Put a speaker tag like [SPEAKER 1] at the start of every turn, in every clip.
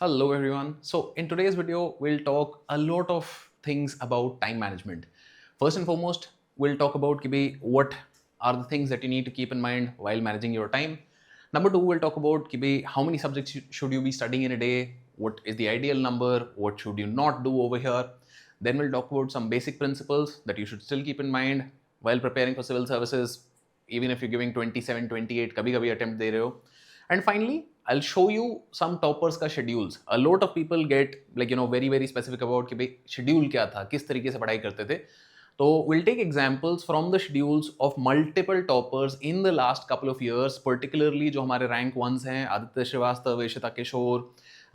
[SPEAKER 1] Hello everyone. So in today's video, we'll talk a lot of things about time management. First and foremost, we'll talk about what are the things that you need to keep in mind while managing your time. Number two, we'll talk about how many subjects should you be studying in a day, what is the ideal number, what should you not do over here. Then we'll talk about some basic principles that you should still keep in mind while preparing for civil services, even if you're giving 27, 28, kabhi kabhi attempt de rahe ho. And finally, I'll show you some toppers का schedules. A lot of people get very specific about कि भाई schedule क्या था, किस तरीके से पढ़ाई करते थे. So we'll take examples from the schedules of multiple toppers in the last couple of years, particularly जो हमारे rank ones हैं, Aditya, Srivastava, Ishita, Kishore,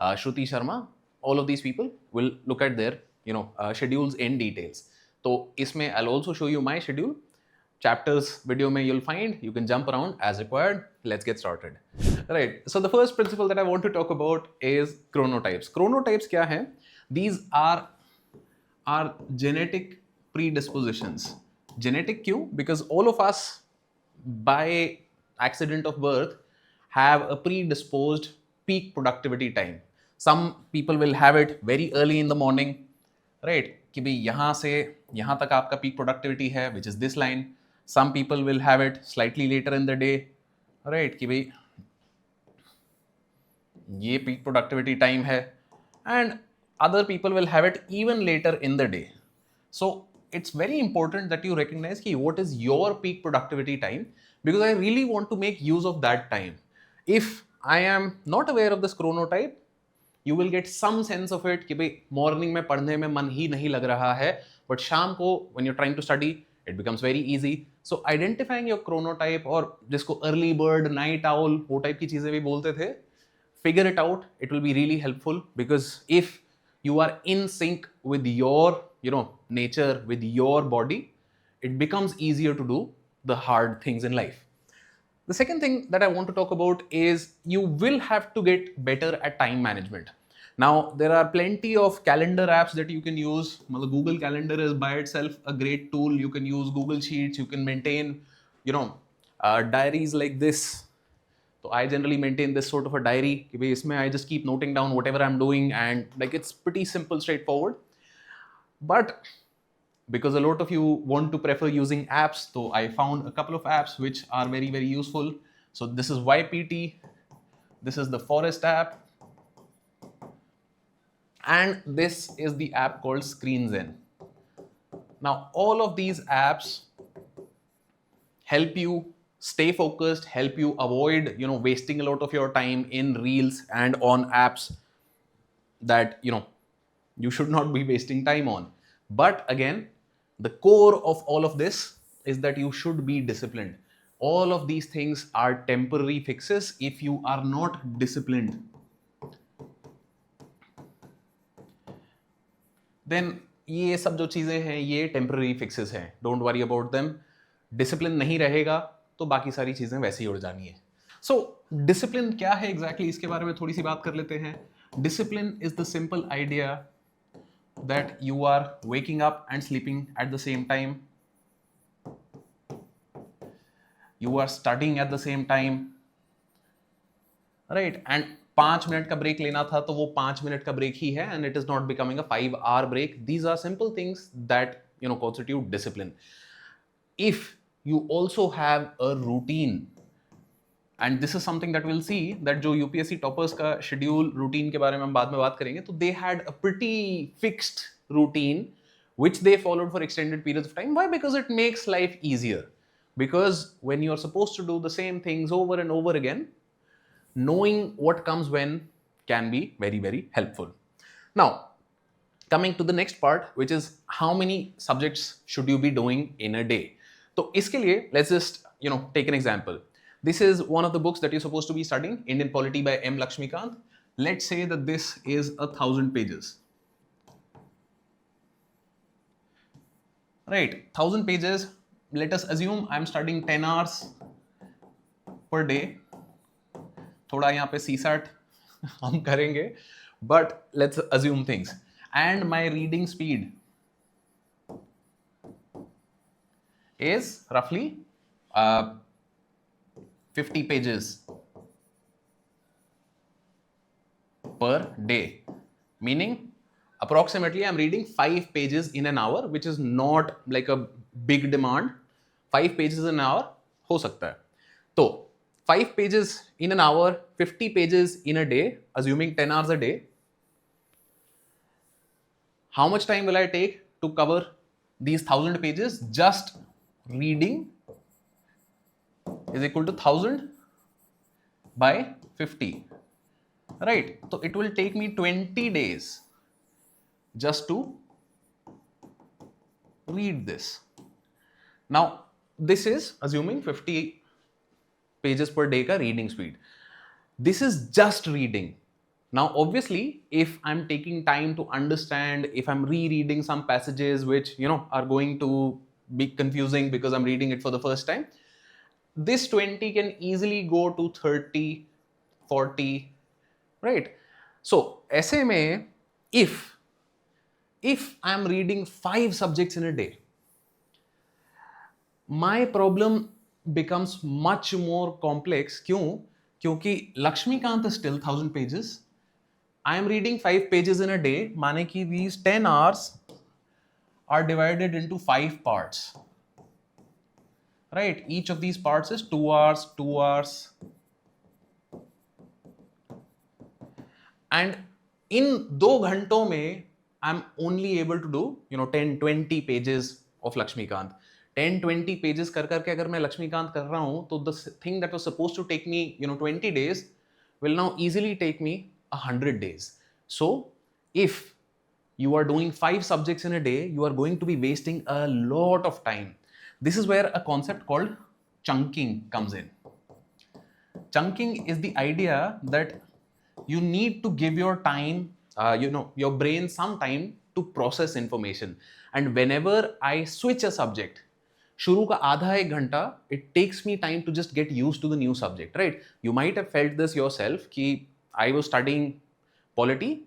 [SPEAKER 1] Shruti, Sharma. All of these people will look at their schedules in details. तो इसमें I'll also show you my schedule. Chapters video mein you'll find, you can jump around as required. Let's get started. Right, so the first principle that I want to talk about is chronotypes. Chronotypes kya hai? These are genetic predispositions. Genetic kyun? Because all of us by accident of birth have a predisposed peak productivity time. Some people will have it very early in the morning, right? कि भाई यहाँ से यहाँ तक आपका peak productivity है, which is this line. Some people will have it slightly later in the day, right? कि भाई ये peak productivity time है, and other people will have it even later in the day. So it's very important that you recognize कि what is your peak productivity time, because I really want to make use of that time. If I am not aware of this chronotype, you will get some sense of it कि भाई morning में पढ़ने में मन ही नहीं लग रहा है, but शाम को when you're trying to study, it becomes very easy. So identifying your chronotype, और जिसको early bird, night owl, वो टाइप की चीजें भी बोलते थे, figure it out. It will be really helpful, because if you are in sync with your nature, with your body, it becomes easier to do the hard things in life. The second thing that I want to talk about is you will have to get better at time management. Now, there are plenty of calendar apps that you can use. Google Calendar is by itself a great tool. You can use Google Sheets. You can maintain, diaries like this. So I generally maintain this sort of a diary. I just keep noting down whatever I'm doing, and it's pretty simple, straightforward. But because a lot of you want to prefer using apps, so I found a couple of apps which are very, very useful. So this is YPT, this is the Forest app, and this is the app called ScreenZen. Now, all of these apps help you stay focused, help you avoid, wasting a lot of your time in reels and on apps that, you should not be wasting time on. But again, the core of all of this is that you should be disciplined. All of these things are temporary fixes if you are not disciplined. Then ये सब जो चीजें हैं ये temporary fixes हैं, don't worry about them. Discipline नहीं रहेगा तो बाकी सारी चीजें वैसे ही उड़ जानी है. सो डिसिप्लिन क्या है एग्जैक्टली, इसके बारे में थोड़ी सी बात कर लेते हैं. Discipline is the simple idea that you are waking up and sleeping at the same time, you are studying at the same time, right? And 5 minute का ब्रेक लेना था तो वो 5 मिनट का ब्रेक ही है, and it is not becoming a 5-hour break. These are simple things that constitute discipline. If you also have a routine, and this is something that we'll see, that जो UPSC toppers का schedule routine के बारे में हम बाद में बात करेंगे, तो they had a pretty fixed routine which they followed for extended periods of time. Why? Because it makes life easier. Because when you're supposed to do the same things over and over again, knowing what comes when can be very, very helpful. Now, coming to the next part, which is how many subjects should you be doing in a day. So इसके लिए let's just take an example. This is one of the books that you're supposed to be studying, Indian Polity by M. Lakshmikant. Let's say that this is 1,000 pages. Right, 1,000 pages. Let us assume I'm studying 10 hours per day. थोड़ा यहाँ पे CSAT हम करेंगे, but let's assume things. And my reading speed is roughly 50 pages. per day. Meaning, approximately I'm reading 5 pages in an hour, which is not like a big demand. 5 pages in an hour हो सकता है. तो 5 pages in an hour, 50 pages in a day, assuming 10 hours a day. How much time will I take to cover these 1000 pages? Just reading is equal to 1000 by 50. Right? So it will take me 20 days just to read this. Now, this is assuming 50 pages per day ka reading speed. This is just reading. Now, obviously, if I'm taking time to understand, if I'm rereading some passages which, are going to be confusing because I'm reading it for the first time, this 20 can easily go to 30, 40, right? So, ऐसे में, if I'm reading 5 subjects in a day, my problem becomes much more complex. क्यों? क्योंकि Laxmikant is still 1000 pages. I am reading 5 pages in a day. माने कि these 10 hours are divided into 5 parts. Right? Each of these parts is 2 hours, 2 hours. And in 2 घंटों में I'm only able to do 10-20 pages of Lakshmikant. 10-20 pages कर करके अगर मैं लक्ष्मीकांत कर रहा हूं तो the thing that was supposed to take me 20 days will now easily take me 100 days. So if you are doing 5 subjects in a day, you are going to be wasting a lot of time. This is where a concept called chunking comes in. Chunking is the idea that you need to give your time, your brain some time to process information. And whenever I switch a subject, शुरू का आधा 1 घंटा, it takes me time to just get used to the new subject, right? You might have felt this yourself कि I was studying polity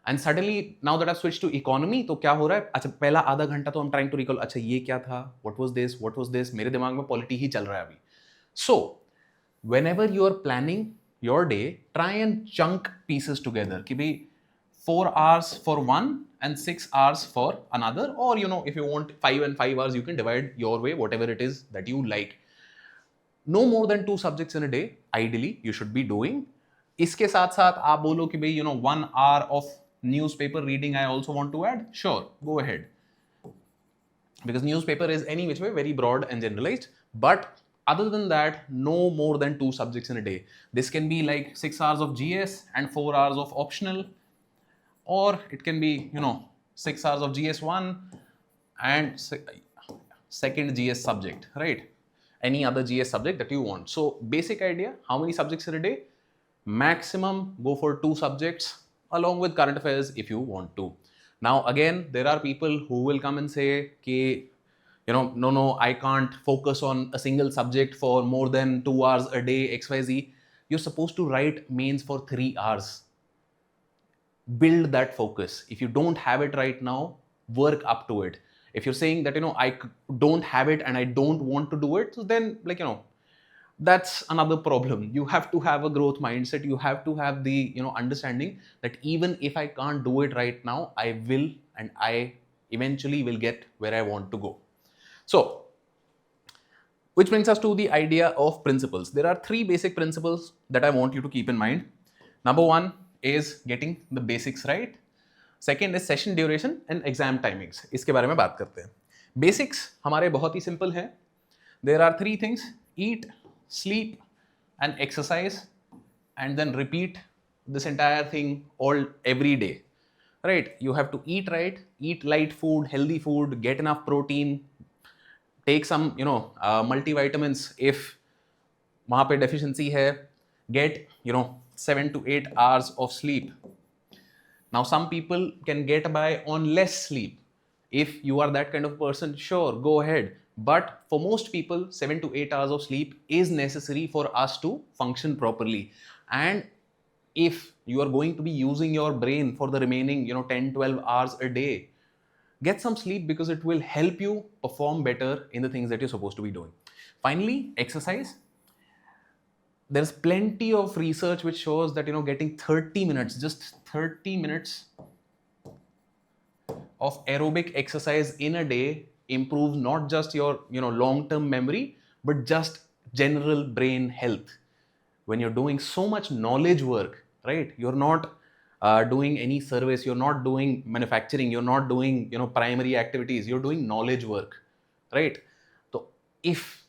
[SPEAKER 1] and suddenly now that I've switched to economy, तो क्या हो रहा है? अच्छा, पहला आधा घंटा तो I'm trying to recall, अच्छा ये क्या था? What was this? मेरे दिमाग में polity ही चल रहा है अभी. So, whenever you are planning your day, try and chunk pieces together कि भाई 4 hours for one and 6 hours for another, or if you want 5 and 5 hours, you can divide your way, whatever it is that you like. No more than 2 subjects in a day, ideally, you should be doing. इसके साथ साथ आप बोलो कि भाई 1 hour of newspaper reading I also want to add, sure, go ahead. Because newspaper is any which way very broad and generalized, but other than that, no more than 2 subjects in a day. This can be like 6 hours of GS and 4 hours of optional, or it can be 6 hours of GS1 and second GS subject, right? Any other GS subject that you want. So basic idea, how many subjects in a day? Maximum go for 2 subjects along with current affairs if you want to. Now again, there are people who will come and say कि no, I can't focus on a single subject for more than 2 hours a day, XYZ. You're supposed to write mains for 3 hours. Build that focus. If you don't have it right now, work up to it. If you're saying that I don't have it and I don't want to do it, so then that's another problem. You have to have a growth mindset. You have to have the understanding that even if I can't do it right now, I will, and I eventually will get where I want to go. So which brings us to the idea of principles. There are 3 basic principles that I want you to keep in mind. Number 1 is getting the basics right. Second is session duration and exam timings. इसके बारे में बात करते हैं. Basics हमारे बहुत ही simple हैं. There are 3 things: eat, sleep, and exercise, and then repeat this entire thing every day. Right? You have to eat right, eat light food, healthy food, get enough protein, take some multivitamins if वहाँ पे deficiency है, get 7 to 8 hours of sleep. Now some people can get by on less sleep. If you are that kind of person, sure, go ahead. But for most people, 7 to 8 hours of sleep is necessary for us to function properly. And if you are going to be using your brain for the remaining 10-12 hours a day, get some sleep because it will help you perform better in the things that you're supposed to be doing. Finally, exercise. there's plenty of research which shows that getting 30 minutes, just 30 minutes of aerobic exercise in a day improves not just your long term memory, but just general brain health. When you're doing so much knowledge work, right, you're not doing any service, you're not doing manufacturing, you're not doing primary activities, you're doing knowledge work, right? So if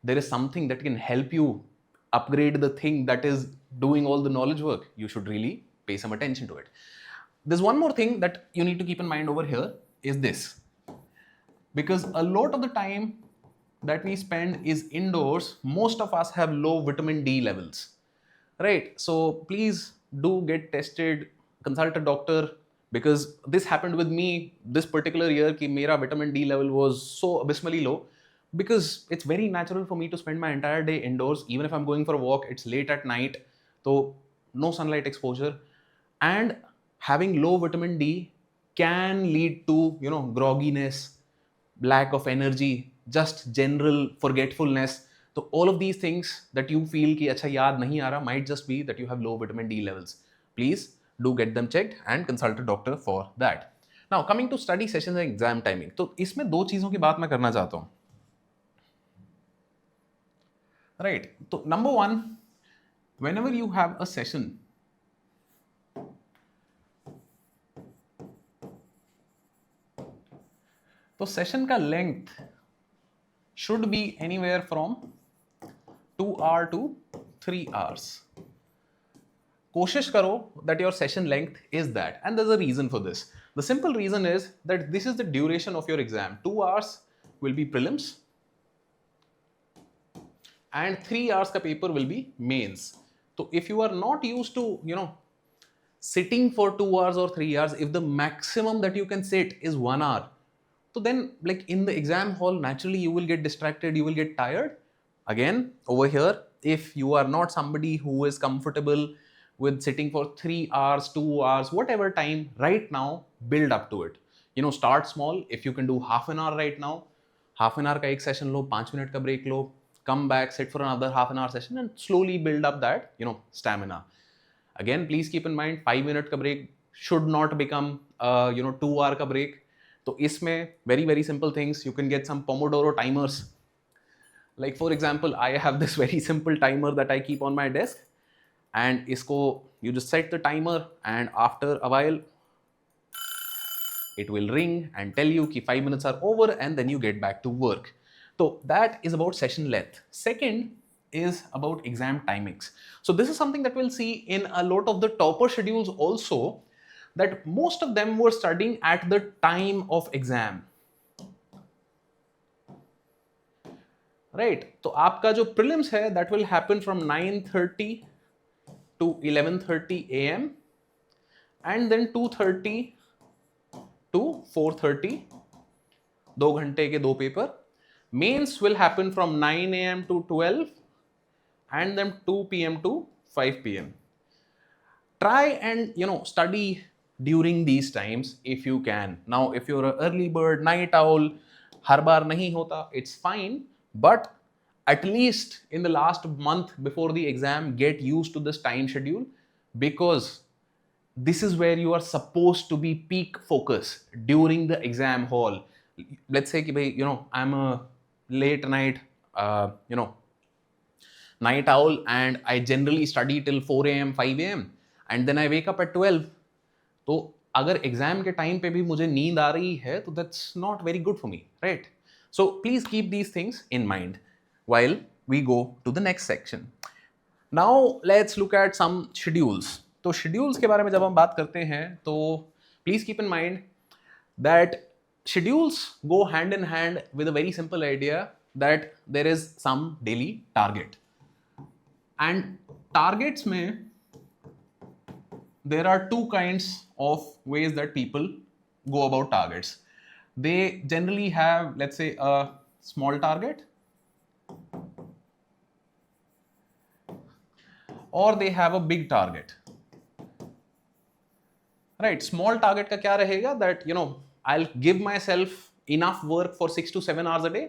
[SPEAKER 1] there is something that can help you upgrade the thing that is doing all the knowledge work, you should really pay some attention to it. There's one more thing that you need to keep in mind over here is this, because a lot of the time that we spend is indoors, most of us have low vitamin D levels, right? So please do get tested, consult a doctor, because this happened with me this particular year ki mera vitamin D level was so abysmally low, because it's very natural for me to spend my entire day indoors. Even if I'm going for a walk, it's late at night, so no sunlight exposure, and having low vitamin D can lead to grogginess, lack of energy, just general forgetfulness. So all of these things that you feel कि अच्छा याद नहीं आ रहा might just be that you have low vitamin D levels. Please do get them checked and consult a doctor for that. Now coming to study sessions and exam timing, तो इसमें दो चीजों की बात मैं करना चाहता हूँ, right? तो number one, whenever you have a session, तो सेशन का length should be anywhere from 2 hours to 3 hours. कोशिश करो that your session length is that, and there's a reason for this. The simple reason is that this is the duration of your exam. 2 hours will be prelims and 3 hours का paper will be mains. So if you are not used to sitting for 2 hours or 3 hours, if the maximum that you can sit is 1 hour, so then like in the exam hall, naturally you will get distracted, you will get tired. Again, over here, if you are not somebody who is comfortable with sitting for 3 hours, 2 hours, whatever time, right now, build up to it. Start small. If you can do half an hour right now, half an hour ka ek session lo, 5 minute ka break lo, come back, sit for another half an hour session and slowly build up that, stamina. Again, please keep in mind, 5 minute ka break should not become, 2 hour ka break. So isme very, very simple things. You can get some Pomodoro timers. Like for example, I have this very simple timer that I keep on my desk, and isko you just set the timer, and after a while it will ring and tell you ki 5 minutes are over, and then you get back to work. So that is about session length. Second is about exam timings. So this is something that we'll see in a lot of the topper schedules also, that most of them were studying at the time of exam, right? तो आपका जो prelims है, that will happen from 9:30 to 11:30 a.m. and then 2:30 to 4:30, 2 घंटे के 2 paper. Mains will happen from 9 a.m. to 12 and then 2 p.m. to 5 p.m. Try and study during these times if you can. Now if you're an early bird, night owl, har baar nahi hota, it's fine, but at least in the last month before the exam, get used to this time schedule, because this is where you are supposed to be peak focus during the exam hall. Let's say ki I'm a late night night owl and I generally study till 4 a.m. 5 a.m. and then I wake up at 12. तो अगर exam के time पे भी मुझे नींद आ रही है, तो that's not very good for me, right? So please keep these things in mind while we go to the next section. Now let's look at some schedules. तो schedules के बारे में जब हम बात करते हैं, तो please keep in mind that schedules go hand in hand with a very simple idea that there is some daily target. And targets में there are two kinds of ways that people go about targets. They generally have, let's say, a small target, or they have a big target, right? Small target का क्या रहेगा, that I'll give myself enough work for 6 to 7 hours a day.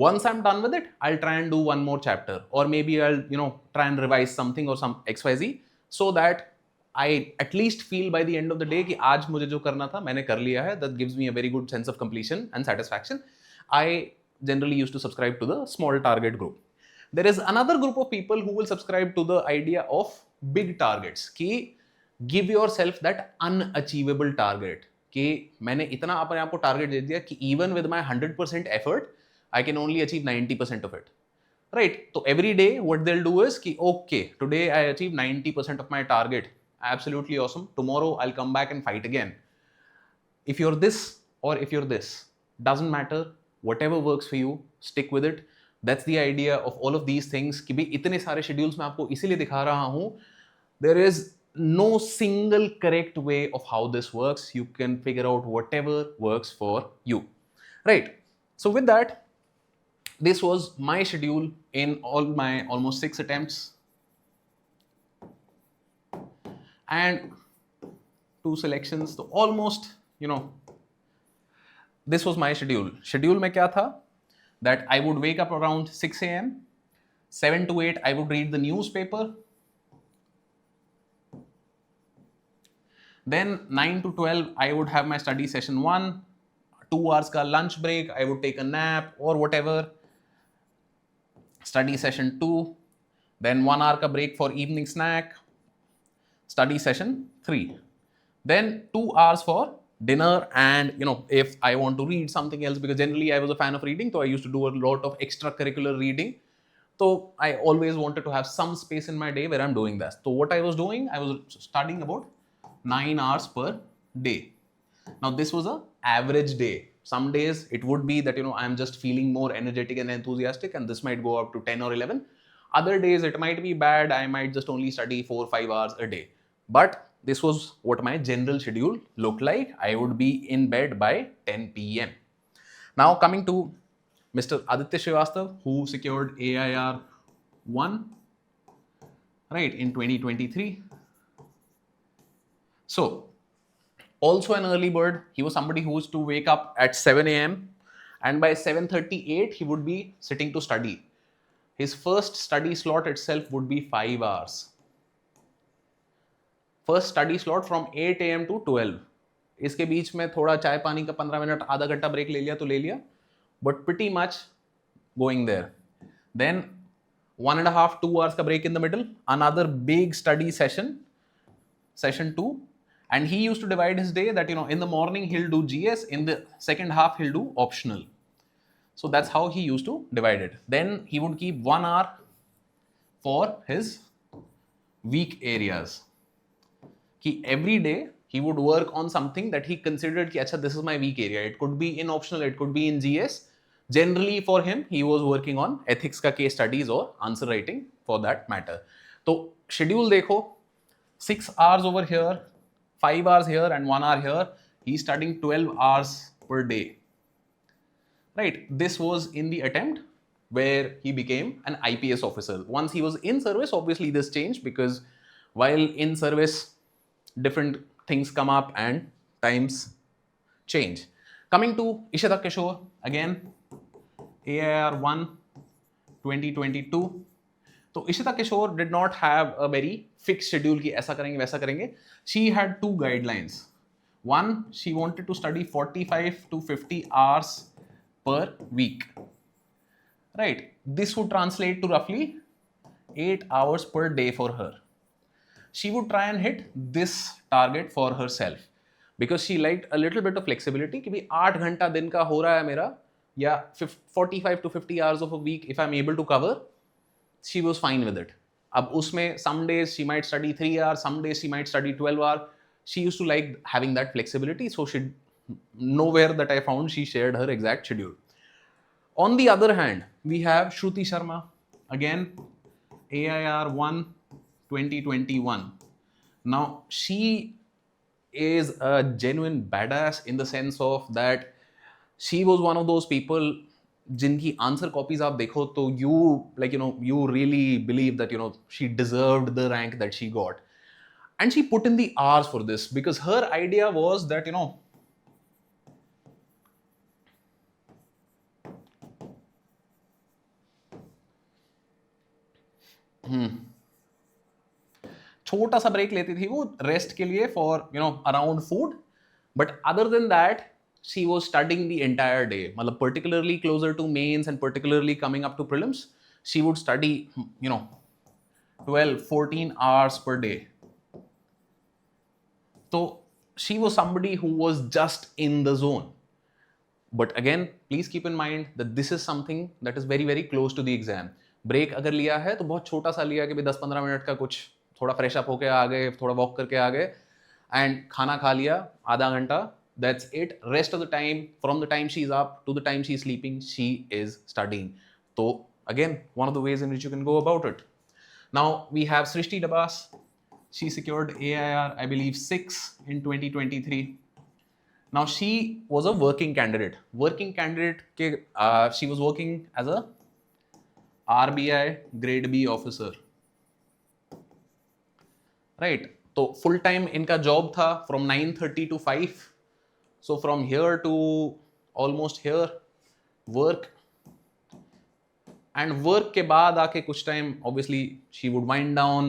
[SPEAKER 1] Once I'm done with it, I'll try and do one more chapter, or maybe I'll try and revise something or some XYZ, so that I at least feel by the end of the day कि आज मुझे जो करना था मैंने कर लिया है. That gives me a very good sense of completion and satisfaction. I generally used to subscribe to the small target group. There is another group of people who will subscribe to the idea of big targets, कि give yourself that unachievable target, कि मैंने इतना अपने आप को target दे दिया कि even with my 100% effort I can only achieve 90% of it. Right? So every day what they'll do is कि okay, today I achieved 90% of my target. Absolutely awesome. Tomorrow I'll come back and fight again. If you're this or if you're this, doesn't matter. Whatever works for you, stick with it. That's the idea of all of these things. कि भी इतने सारे schedules मैं आपको इसीलिए दिखा रहा हूँ. There is no single correct way of how this works. You can figure out whatever works for you. Right? So with that, this was my schedule in all my almost 6 attempts, and 2 selections. So almost, this was my schedule. Schedule mein kya tha? That I would wake up around 6 a.m. 7 to 8 I would read the newspaper. Then 9 to 12 I would have my study session 1. 2 hours ka lunch break. I would take a nap or whatever. Study session 2, then 1 hour ka break for evening snack. Study session 3, then 2 hours for dinner, and if I want to read something else, because generally I was a fan of reading, so I used to do a lot of extracurricular reading. So I always wanted to have some space in my day where I'm doing that. So what I was doing, I was studying about 9 hours per day. Now this was an average day. Some days it would be that I'm just feeling more energetic and enthusiastic, and this might go up to 10 or 11. Other days it might be bad. I might just only study 4-5 hours a day. But this was what my general schedule looked like. I would be in bed by 10 p.m. Now coming to Mr. Aditya Srivastava, who secured AIR 1, right, in 2023. So also an early bird. He was somebody who used to wake up at 7 a.m. and by 7:38 he would be sitting to study. His first study slot itself would be 5 hours. First study slot from 8 a.m. to 12. इसके बीच में थोड़ा चाय पानी का 15 minute आधा घंटा break ले लिया तो ले लिया, but pretty much going there. Then 1.5-2 hours का break in the middle, another big study session 2. And he used to divide his day that, in the morning he'll do GS, in the second half he'll do optional. So that's how he used to divide it. Then he would keep 1 hour for his weak areas. Every day he would work on something that he considered कि अच्छा, this is my weak area. It could be in optional, it could be in GS. Generally for him, he was working on ethics ka case studies or answer writing for that matter. So schedule देखो, 6 hours over here, 5 hours here and 1 hour here. He's studying 12 hours per day. Right? This was in the attempt where he became an IPS officer. Once he was in service, obviously this changed, because while in service, different things come up and times change. Coming to Ishita Kishore, again, AIR 1, 2022. So Ishita Kishore did not have a very fixed schedule कि ऐसा करेंगे वैसा करेंगे. She had 2 guidelines. One, she wanted to study 45 to 50 hours per week. Right? This would translate to roughly 8 hours per day for her. She would try and hit this target for herself, because she liked a little bit of flexibility कि भी 8 घंटा दिन का हो रहा है मेरा, या 45 to 50 hours of a week if I'm able to cover. She was fine with it. अब उसमें some days she might study 3 hours, some days she might study 12 hours. She used to like having that flexibility, so she nowhere that I found she shared her exact schedule. On the other hand, we have Shruti Sharma, again AIR 1, 2021. Now she is a genuine badass in the sense of that she was one of those people जिनकी answer copies आप देखो तो you really believe that she deserved the rank that she got, and she put in the hours for this, because her idea was that छोटा सा break लेती थी वो rest के लिए for around food, but other than that she was studying the entire day. मतलब particularly closer to mains and particularly coming up to prelims, she would study 12-14 hours per day. So she was somebody who was just in the zone. But again, please keep in mind that this is something that is very very close to the exam. Break अगर लिया है तो बहुत छोटा सा लिया कि भाई 10-15 मिनट का कुछ थोड़ा फ्रेश अप होके आ गए, थोड़ा वॉक करके आ गए, एंड खाना खा लिया आधा घंटा. That's it. Rest of the time, from the time she's up to the time she's sleeping, she is studying. So again, one of the ways in which you can go about it. Now we have Srishti Dabas. She secured AIR, I believe 6 in 2023. Now she was a working candidate. She was working as a RBI grade B officer. Right. So full time इनका job था from 9:30 to 5. So from here to almost here, work, and work के बाद आके कुछ time obviously she would wind down,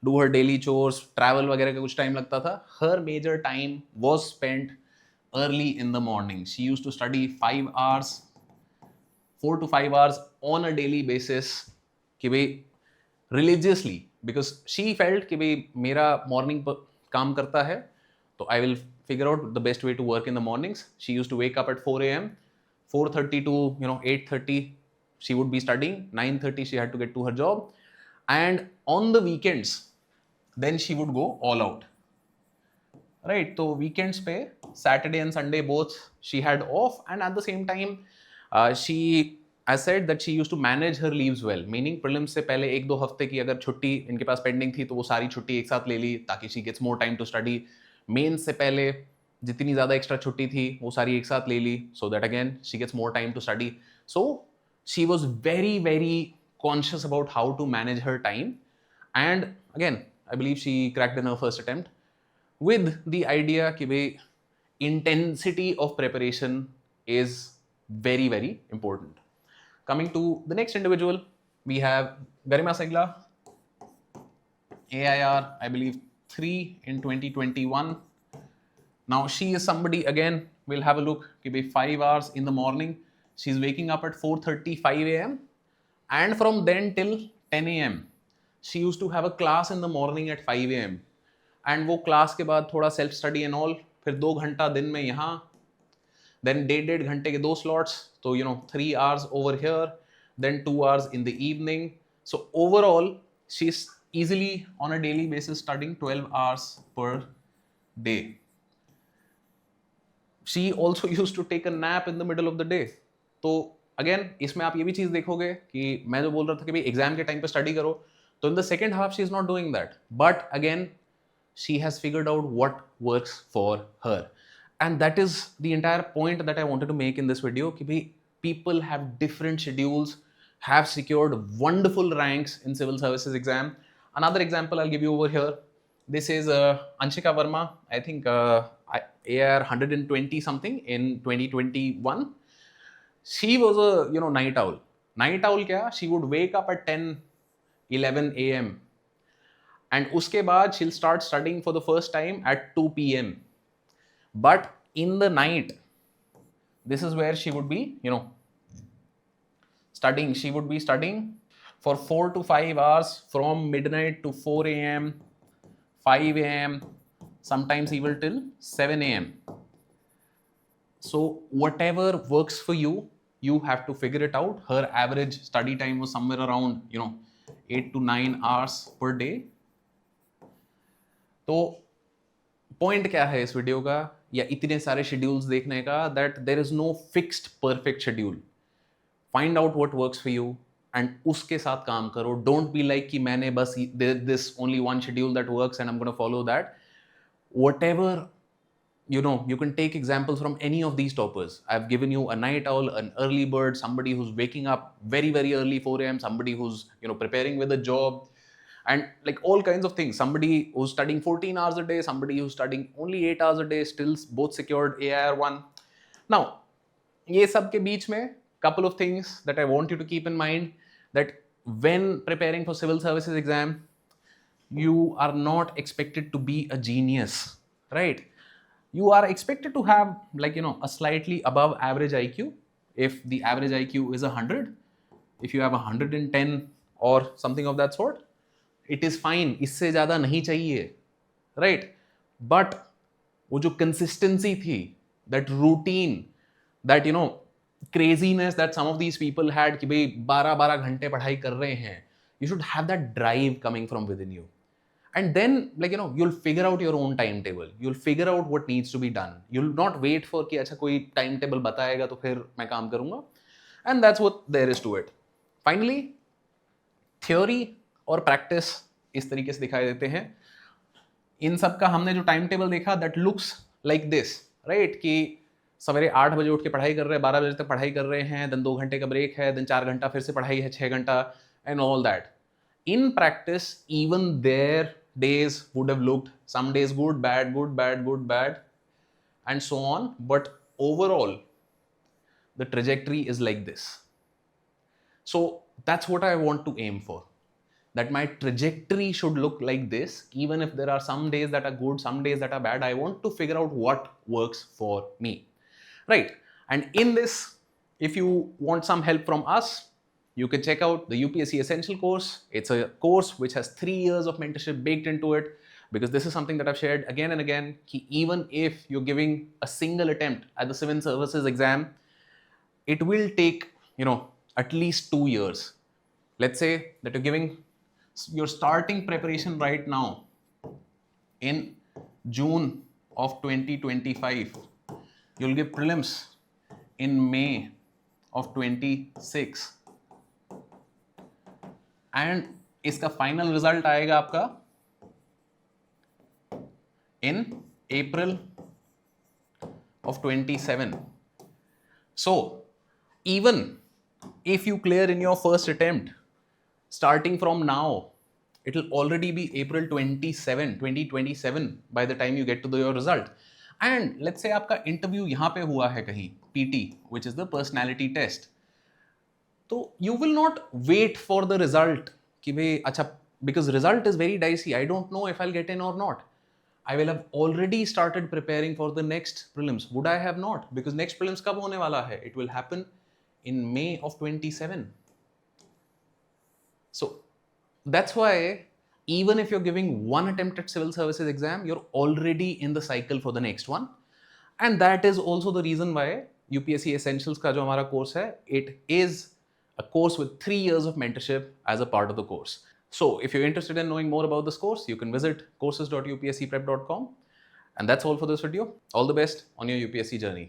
[SPEAKER 1] do her daily chores, travel वगैरह का कुछ time लगता था. Her major time was spent early in the morning. She used to study 4 to 5 hours on a daily basis कि भाई religiously, because she felt कि भाई मेरा morning पर काम करता है तो I will figure out the best way to work in the mornings. She used to wake up at 4 a.m. 4:30 to 8:30 she would be studying. 9:30 she had to get to her job, and on the weekends then she would go all out. Right, so weekends पे Saturday and Sunday both she had off, and at the same time she, I said that she used to manage her leaves well, meaning prelims से पहले 1-2 हफ्ते की अगर छुट्टी इनके पास pending थी तो वो सारी छुट्टी एक साथ ले ली ताकि she gets more time to study. Mains से पहले जितनी ज़्यादा एक्स्ट्रा छुट्टी थी वो सारी एक साथ ले ली, so that again she gets more time to study. So she was very very conscious about how to manage her time, and again I believe she cracked in her first attempt with the idea कि भाई intensity of preparation is very very important. Coming to the next individual, we have Garima Singla, AIR I believe 3 in 2021. Now she is somebody, again we'll have a look कि भाई 5 hours in the morning she's waking up at 4:35 a.m. and from then till 10 a.m. she used to have a class in the morning at 5 a.m. And वो class के बाद थोड़ा self study and all, फिर 2 घंटा दिन में यहाँ, then 1.5 घंटे के 2 स्लॉट्स, तो 3 hours over here, then 2 hours in the evening. So overall she is easily on a daily basis studying 12 hours per day. She also used to take a nap in the middle of the day. तो again इसमें आप ये भी चीज देखोगे कि मैं जो बोल रहा था कि भाई एग्जाम के टाइम पे स्टडी करो, तो in the second half she is not doing that, but again she has figured out what works for her. And that is the entire point that I wanted to make in this video, कि भाई people have different schedules, have secured wonderful ranks in civil services exam. Another example I'll give you over here. This is Anshika Verma, I think AR 120 something in 2021. She was a night owl. Night owl क्या? She would wake up at 10-11 a.m. and उसके बाद she'll start studying for the first time at 2 p.m. But in the night, this is where she would be, studying. She would be studying for 4 to 5 hours from midnight to 4 a.m., 5 a.m., sometimes even till 7 a.m. So whatever works for you, you have to figure it out. Her average study time was somewhere around, 8 to 9 hours per day. तो point क्या है इस video का या इतने सारे schedules देखने का, that there is no fixed perfect schedule. Find out what works for you and उसके साथ काम करो. डोंट बी लाइक कि मैंने बस this only one schedule that works and I am gonna follow that. Whatever you can take examples from any of these toppers. I've given you a night owl, an early bird, somebody who's waking up very very early 4 a.m., somebody who's preparing with a job, and like all kinds of things. Somebody who's studying 14 hours a day, somebody who's studying only 8 hours a day, still both secured AIR1. Now ये सब के बीच में couple of things that I want you to keep in mind, that when preparing for civil services exam, you are not expected to be a genius, right? You are expected to have, like, a slightly above average IQ. If the average IQ is 100, if you have 110 or something of that sort, it is fine. इससे ज़्यादा नहीं चाहिए, right? But वो जो consistency थी, that routine, that craziness that some of these people had कि भाई 12-12 घंटे पढ़ाई कर रहे हैं, you should have that drive coming from within you. And then, like, you'll figure out your own timetable. You'll figure out what needs to be done. You'll not wait for कि अच्छा कोई timetable बताएगा तो फिर मैं काम करूँगा. And that's what there is to it. Finally, theory और practice इस तरीके से दिखाई देते हैं. इन सब का हमने जो timetable देखा, that looks like this, right? कि सवेरे 8 बजे उठ के पढ़ाई कर रहे हैं, 12 बजे तक पढ़ाई कर रहे हैं, then 2 घंटे का ब्रेक है, then 4 घंटा फिर से पढ़ाई है, 6 घंटा, and all that. In practice, even their days would have looked some days good, bad, good, bad, good, bad, and so on. But overall, the trajectory is like this. So that's what I want to aim for. That my trajectory should look like this. Even if there are some days that are good, some days that are bad, I want to figure out what works for me. Right? And in this, if you want some help from us, you can check out the UPSC Essential course. It's a course which has 3 years of mentorship baked into it, because this is something that I've shared again and again. Even if you're giving a single attempt at the civil services exam, it will take, at least 2 years. Let's say that you're starting preparation right now in June of 2025. You'll give prelims in May of 26. And इसका final result आएगा आपका in April of 27. So even if you clear in your first attempt starting from now, it will already be April 2027 by the time you get to your result. And let's say आपका interview यहां पे हुआ है कहीं, PT, which is the personality test. तो you will not wait for the result कि भाई अच्छा, because result is very dicey. I don't know if I'll get in or not. I will have already started preparing for the next prelims. Would I have not? Because next prelims कब होने वाला है? It will happen in May of 27. So that's why even if you're giving one attempt at civil services exam, you're already in the cycle for the next one. And that is also the reason why UPSC Essentials का जो हमारा course है, it is a course with 3 years of mentorship as a part of the course. So if you're interested in knowing more about this course, you can visit courses.upscprep.com. And that's all for this video. All the best on your UPSC journey.